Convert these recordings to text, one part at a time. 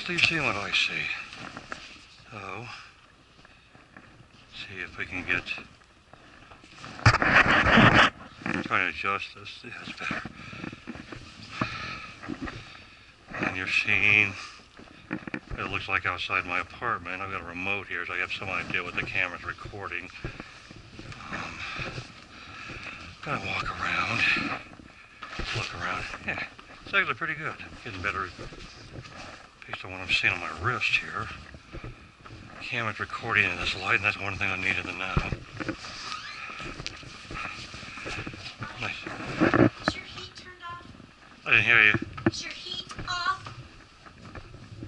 So you're seeing what I see. So, see if we can get, trying to adjust this. Yeah, that's better. And you're seeing, it looks like outside my apartment. I've got a remote here, so I have some idea what the camera's recording. Gonna walk around, look around. Yeah, it's actually pretty good. Getting better based on what I'm seeing on my wrist here. Camera's recording in this light, and that's one thing I needed to know. Nice. Is your heat turned off? I didn't hear you. Is your heat off?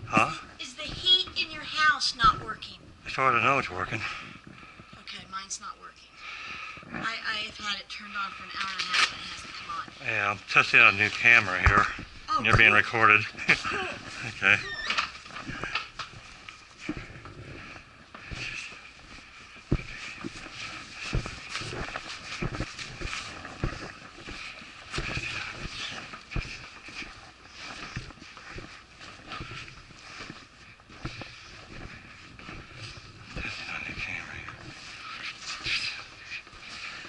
Huh? Is the heat in your house not working? As far as I know, it's working. Okay, mine's not working. I've had it turned on for an hour and a half and it hasn't come on. Yeah, I'm testing out a new camera here. Oh, You're being recorded. Cool. Okay.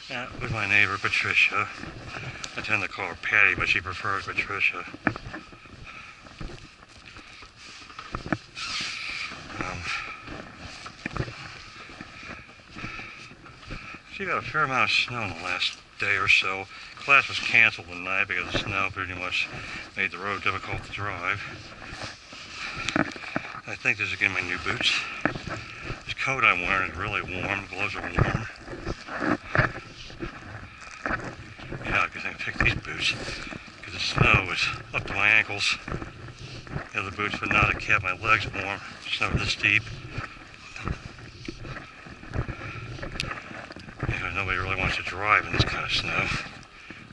Yeah, with my neighbor Patricia. I tend to call her Patty, but she prefers Patricia. She got a fair amount of snow in the last day or so. Class was canceled tonight because the snow pretty much made the road difficult to drive. I think this is getting my new boots. This coat I'm wearing is really warm. The gloves are warm. Yeah, I guess I can pick these boots because the snow was up to my ankles. The other boots would not have kept my legs warm. Snow this deep. Yeah, nobody really wants to drive in this kind of snow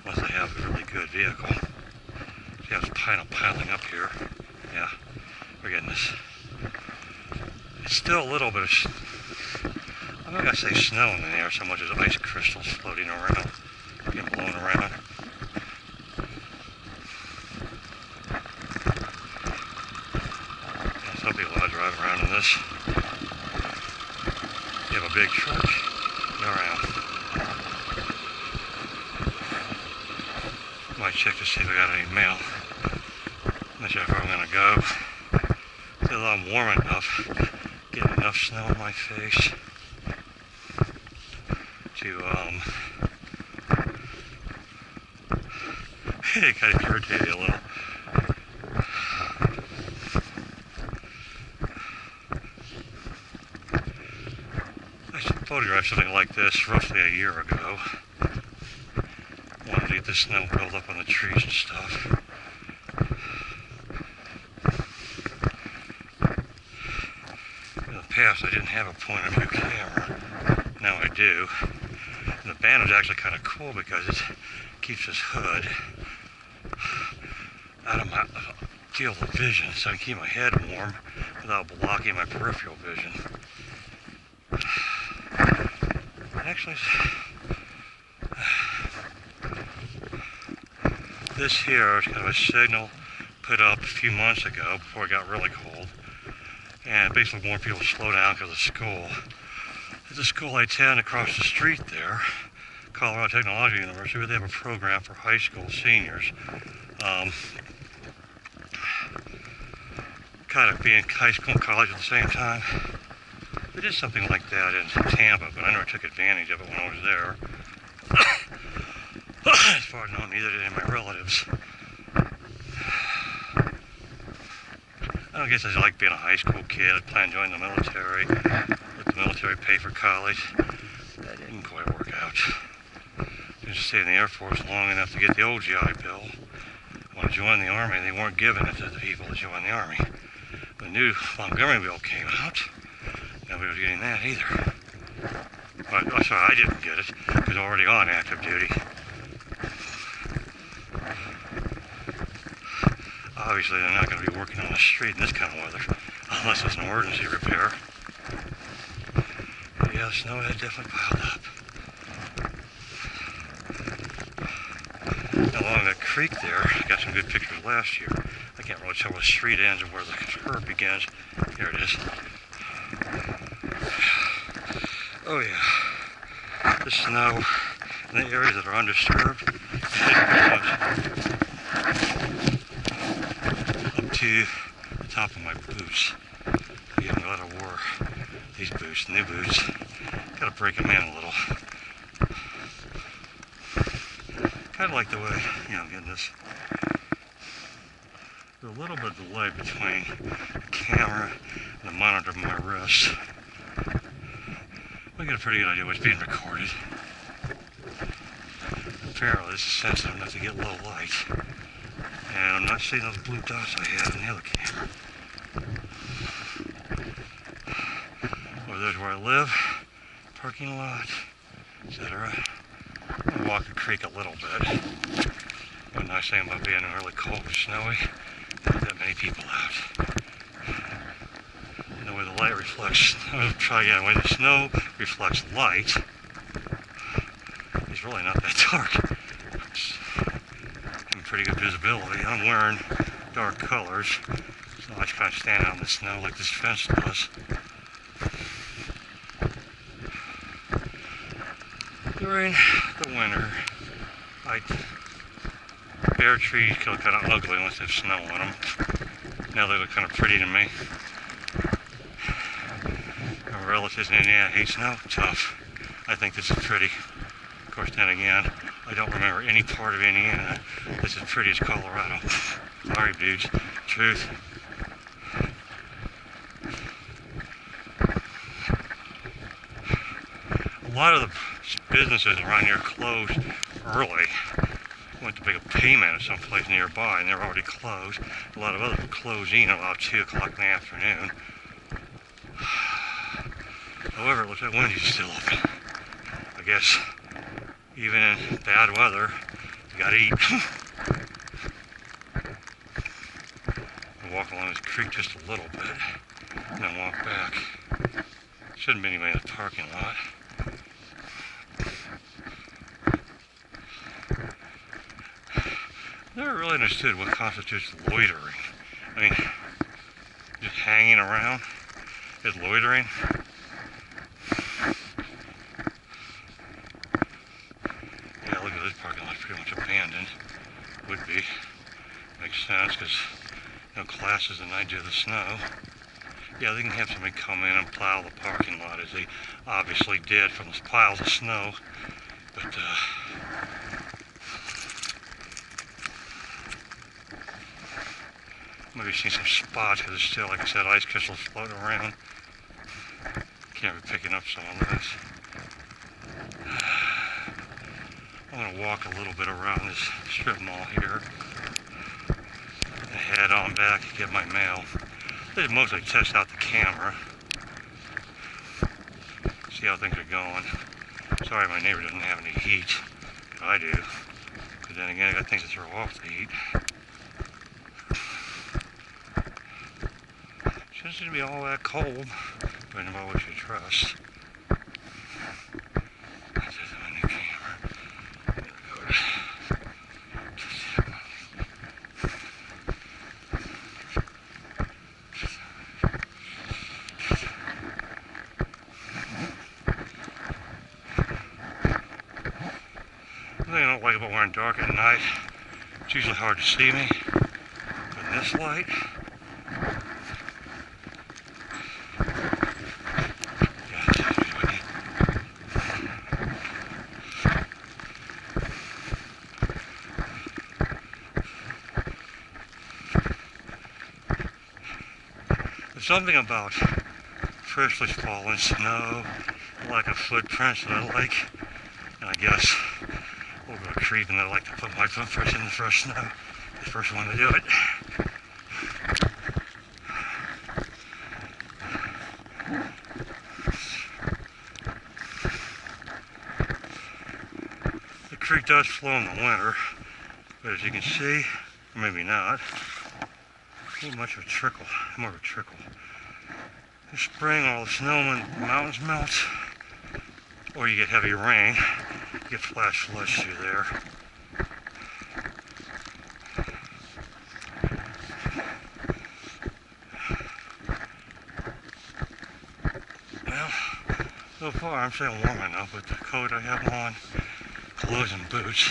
unless they have a really good vehicle. See how it's piling up here. Yeah, we're getting this. It's still a little bit of, I'm not going to say snow in the air so much as ice crystals floating around, being blown around. Yeah, some people are driving around in this. You have a big truck, you're around. Might check to see if I got any mail. Not sure where I'm going to go. Until I'm warm enough. Getting enough snow on my face to it kind of irritated me a little. I photographed something like this roughly a year ago. Wanted to get the snow build up on the trees and stuff. Past, I didn't have a point of view camera. Now I do. And the band is actually kind of cool because it keeps this hood out of my field of vision, so I can keep my head warm without blocking my peripheral vision. Actually, this here is kind of a signal put up a few months ago before it got really cold. And basically warn people to slow down because of school. There's a school I attend across the street there, Colorado Technological University, where they have a program for high school seniors. Kind of being high school and college at the same time. We did something like that in Tampa, but I never took advantage of it when I was there. As far as I know, neither did any of my relatives. I guess I like being a high school kid. I planned on joining the military. Let the military pay for college. That didn't quite work out. Just stayed in the Air Force long enough to get the old GI Bill. When I joined the Army, they weren't giving it to the people that joined the Army. The new Montgomery Bill came out. Nobody was getting that either. But, oh, sorry, I didn't get it because I was already on active duty. Obviously, they're not going to be working on the street in this kind of weather, unless it's an emergency repair. But yeah, the snow had definitely piled up. Along that creek there, I got some good pictures last year. I Can't really tell where the street ends and where the curb begins. Here it is. Oh yeah. The snow in the areas that are undisturbed up to the top of my boots. Again, I'm glad I wore these boots, new boots. Gotta break them in a little. Kind of like the way, getting this. There's a little bit of delay between the camera and the monitor of my wrist. We get a pretty good idea what's being recorded. Apparently this is sensitive enough to get low light. And I'm not seeing those blue dots I had in the other camera. Over there's where I live, parking lot, etc. I'm going to walk the creek a little bit. One nice thing about being really cold and snowy, not that many people out. And the way the light reflects, I'll try again, the way the snow reflects light, it's really not that dark. It's pretty good visibility. I'm wearing dark colors, so I kind of stand out in the snow like this fence does. During the winter, bare trees look kind of ugly unless there's snow on them. Now they look kind of pretty to me. My relatives in Indiana hate snow. Tough. I think this is pretty. Of course, then again, I don't remember any part of Indiana that's as pretty as Colorado. Sorry, dudes. Truth. A lot of the businesses around here closed early. Went to make a payment at some place nearby and they're already closed. A lot of others were closing at about 2 o'clock in the afternoon. However, it looks like Wendy's still open. I guess even in bad weather, you gotta eat. I'll walk along this creek just a little bit and then walk back. Shouldn't be anybody in the parking lot. Never really understood what constitutes loitering. I mean, just hanging around is loitering. Yeah, look at this parking lot, pretty much abandoned. Would be. Makes sense because classes the night of the snow. Yeah, they can have somebody come in and plow the parking lot as they obviously did from the piles of snow. But maybe seen some spots because there's still, like I said, ice crystals floating around. Can't be picking up some of this. I'm going to walk a little bit around this strip mall here and head on back and get my mail. They mostly test out the camera, see how things are going. Sorry my neighbor doesn't have any heat, but I do. But then again, I got things to throw off the heat. Shouldn't seem to be all that cold, depending on what you trust. That's just my new camera. The thing I don't like about wearing dark at night, it's usually hard to see me, but in this light, there's something about freshly fallen snow, like a footprint that I like, and I guess we'll go creeping. I like to put my footprints in the fresh snow. The first one to do it. The creek does flow in the winter, but as you can see, or maybe not, not much of a trickle, more of a trickle. In spring, all the snow in the mountains melts, or you get heavy rain, you get flash floods through there. So far, I'm saying warm enough with the coat I have on, clothes and boots.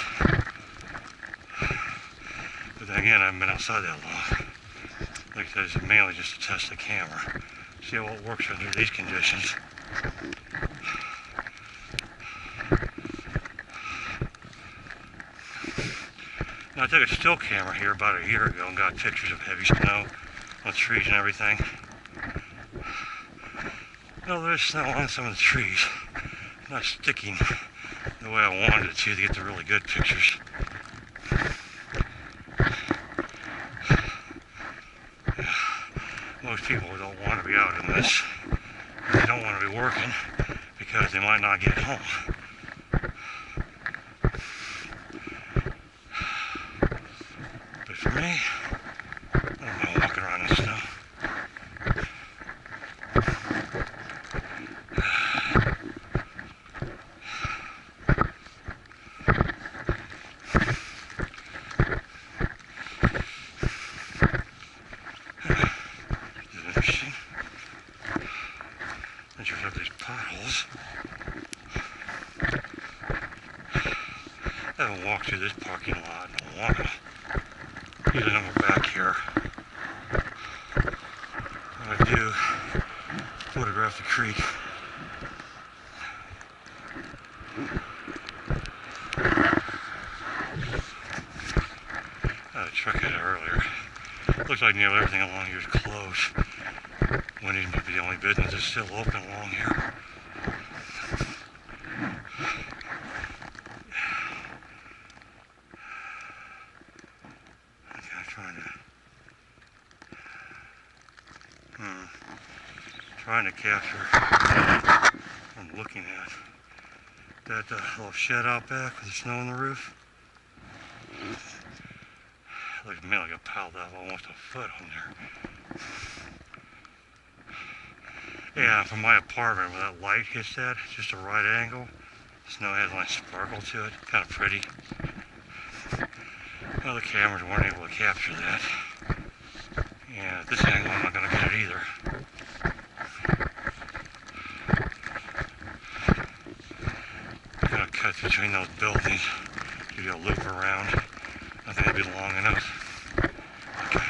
But then again, I haven't been outside that long. Like I said, it's mainly just to test the camera. See how it works under these conditions. Now, I took a still camera here about a year ago and got pictures of heavy snow on trees and everything. Well, there's snow on some of the trees. Not sticking the way I wanted it to get the really good pictures. Most people don't want to be out in this. They don't want to be working because they might not get home. But for me, I don't know walking around in the snow. Interesting. That you have these potholes. I haven't walked through this parking lot in a while. Usually when we're back here, I do photograph the creek. I had a truck hit it earlier. Looks like nearly everything along here is closed. Wendy's might be the only business that's still open along here. Okay, trying to capture what I'm looking at. That little shed out back with the snow on the roof. Looks to me like it piled up almost a foot on there. Yeah, from my apartment, when that light hits that, it's just a right angle. The snow has a nice sparkle to it, kind of pretty. Well, the cameras weren't able to capture that. And at this angle, I'm not going to get it either. I'm going to cut between those buildings, give you a loop around. I think it'll be long enough. Okay.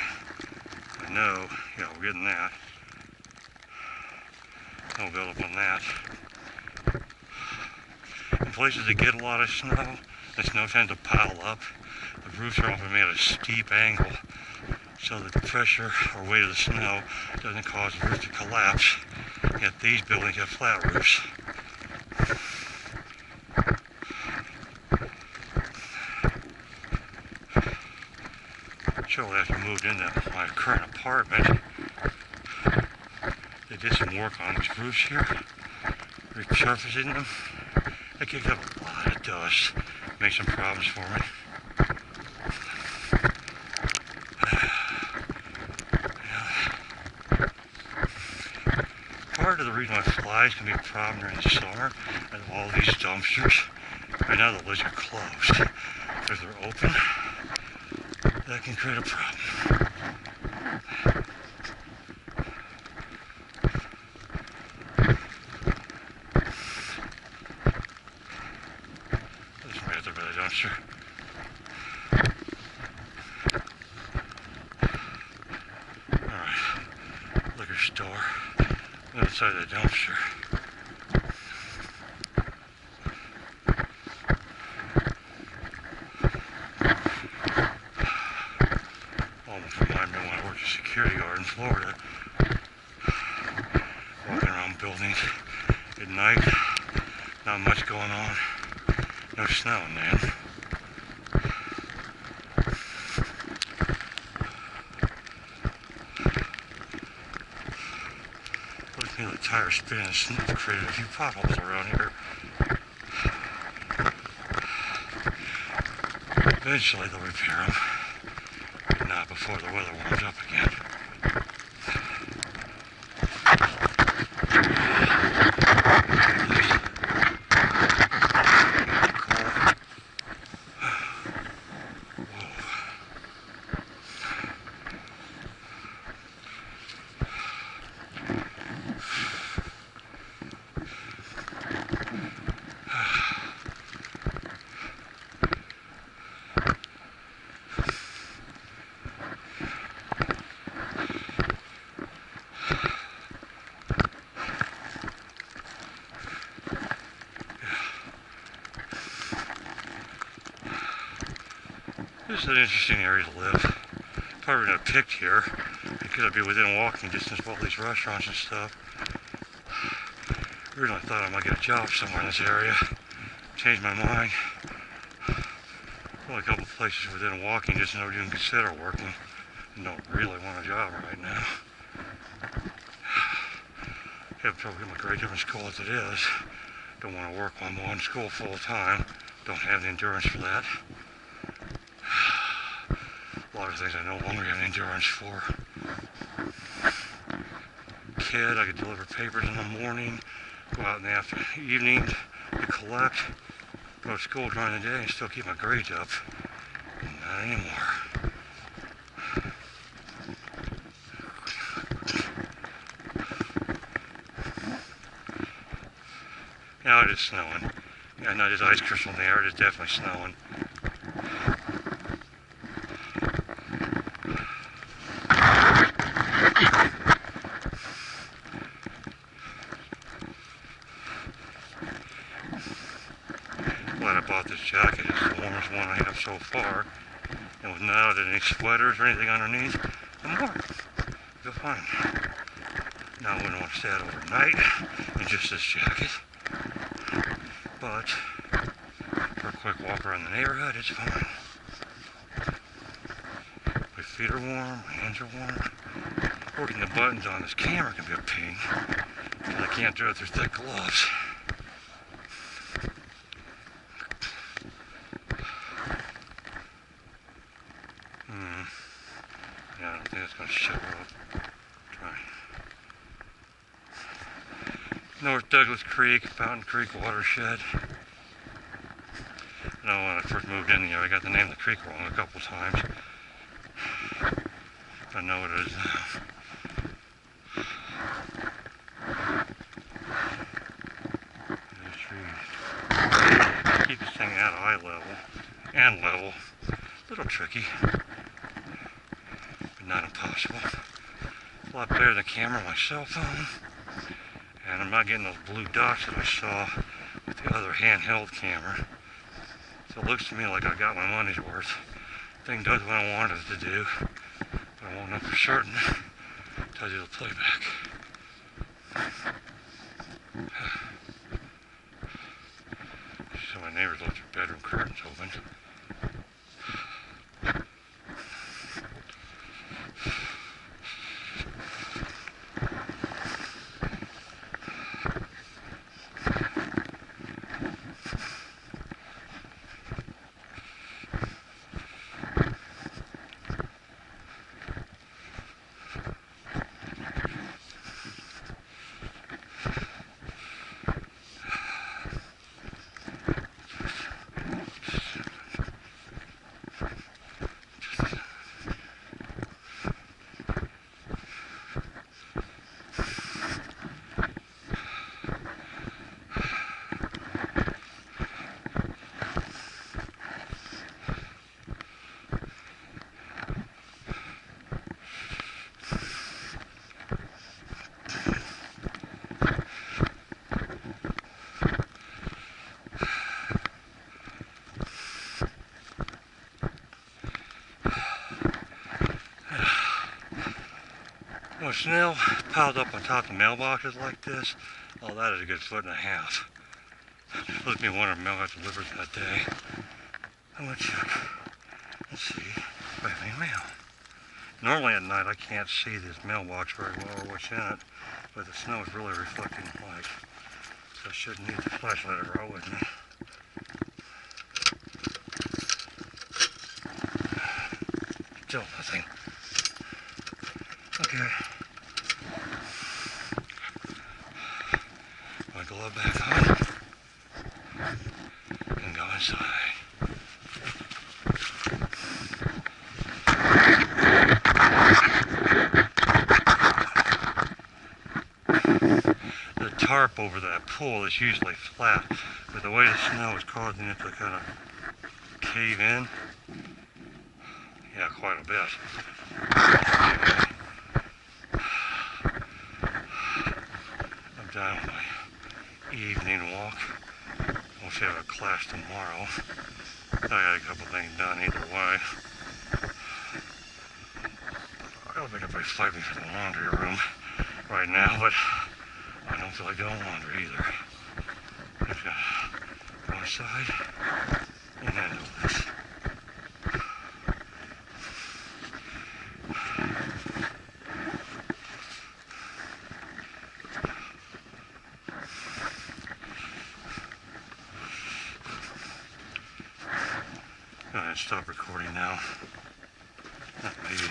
I know, yeah, we're getting that. No build up on that. In places that get a lot of snow, the snow tends to pile up. The roofs are often made at a steep angle so that the pressure or weight of the snow doesn't cause the roof to collapse. Yet these buildings have flat roofs. Shortly after I moved into my current apartment, they did some work on these roofs here, resurfacing them. They kicked up a lot of dust, made some problems for me. Part of the reason why flies can be a problem during the summer is all these dumpsters. Right now the lids are closed. If they're open, that can create a problem. There's right there by the dumpster. Alright, liquor store. Outside the dumpster. Almost reminded me when I worked as a security guard in Florida. Walking around buildings at night, not much going on. No snow, man. Looks like the tire spin and snow created a few potholes around here. Eventually they'll repair them, but not before the weather warms up again. It's an interesting area to live. Probably not picked here because I'd be within walking distance of all these restaurants and stuff. Originally thought I might get a job somewhere in this area. Changed my mind. Only a couple places within walking distance I would even consider working. I don't really want a job right now. Have trouble getting my grades up in school as it is. Don't want to work while I'm in school full time. Don't have the endurance for that. A lot of things I no longer have endurance for. Kid, I could deliver papers in the morning, go out in the evening to collect, go to school during the day and still keep my grades up. Not anymore. Now it is snowing. Yeah, not just ice crystal in the air, it is definitely snowing. Glad I bought this jacket. It's the warmest one I have so far. And without any sweaters or anything underneath, I'm warm. Feel fine. Now I wouldn't want to stay out overnight in just this jacket. But for a quick walk around the neighborhood, it's fine. My feet are warm, my hands are warm. Working the buttons on this camera can be a pain because I can't do it through thick gloves. Yeah, I don't think it's going to show up. Try. North Douglas Creek, Fountain Creek watershed. I know when I first moved in here, I got the name of the creek wrong a couple times. I know what it is now. There's trees. Keep this thing at eye level and level. A little tricky, but not impossible. A lot better than the camera on my cell phone. And I'm not getting those blue dots that I saw with the other handheld camera. So it looks to me like I got my money's worth. The thing does what I want it to do, but I won't know for certain until I do the playback. So my neighbors left their bedroom curtains open. When snow piled up on top of mailboxes like this, oh, that is a good 1.5 feet. Let me wonder if mail got delivered that day. I'm gonna check. Let's see if I have any mail. Normally at night I can't see this mailbox very well or what's in it, but the snow is really reflecting the light. So I shouldn't need the flashlight I brought with me. Still nothing. Okay. My glove back on and go inside. The tarp over that pool is usually flat, but the way the snow is causing it to kind of cave in. Yeah, quite a bit. I'm done with my evening walk. I'll have a class tomorrow. I got a couple things done either way. I'll make everybody fight me for the laundry room right now, but I don't feel like doing laundry either. I've got to go inside and handle this. Go ahead and stop recording now. Maybe.